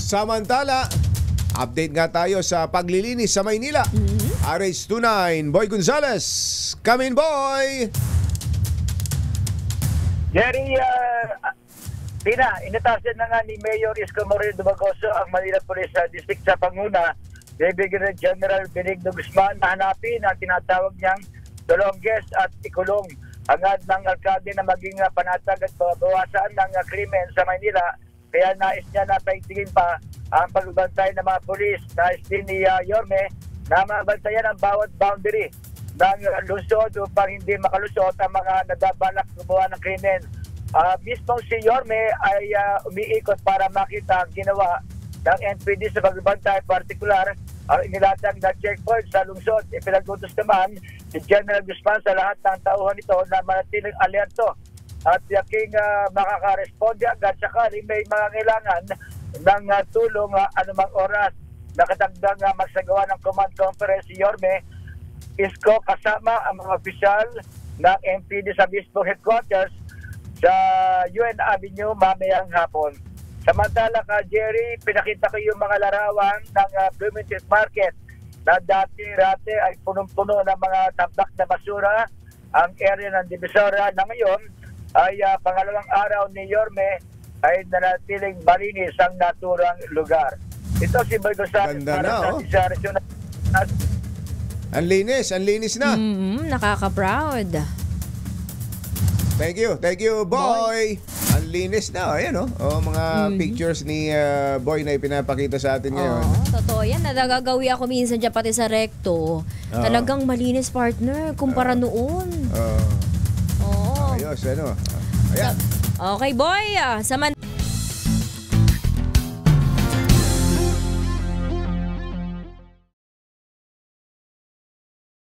Samantala, update nga tayo sa paglilinis sa Maynila. RH29, Boy Gonzales. Come in, Boy! Jerry, inatasan na nga ni Mayor Isko Moreno Dumagoso ang Manila Police District sa Panguna, Brigadier General Benigno Guzman, na hanapin ang tinatawag niyang the longest at ikulong hangad ng alkalde na maging panatag at bawasan ng krimen sa Maynila. Kaya nais niya na paigtingin pa ang pagbantay ng mga polis. Nais din ni Yorme na mabantayan ang bawat boundary ng lungsod upang hindi makalusot ang mga nadabalak gumawa ng krimen. Mismong si Yorme ay umiikot para makita ang ginawa ng NPD sa pagbantay, partikular ang inilatag na checkpoint sa lungsod. Ipinagutos naman si General Guzman sa lahat ng tauhan nito na manatiling alerto at yaking makakaresponde agad sakali may mga kailangan ng tulong anumang oras. Nakatagdang magsagawa ng command conference si Yorme Isko kasama ang mga opisyal ng MPD sa mismong headquarters sa UN Avenue mamayang hapon. Samantala ka, Jerry, pinakita ko yung mga larawan ng Bloomington Market na dati-rate ay punong-puno ng mga tambak na basura ang area ng Divisoria na ngayon ay pangalawang araw ni Yorme ay nanatiling malinis ang naturang lugar. Ito si Boy Gonzales para sa Regional. Ang linis na. Nakaka-proud. Thank you, Boy. Ang linis na, ayan mga pictures ni Boy na ipinapakita sa atin ngayon. Totoo yan. Nagagawi ako minsan dyan pati sa recto. Talagang malinis, partner, kumpara noon. Ayos, Ayan. Okay, Boy.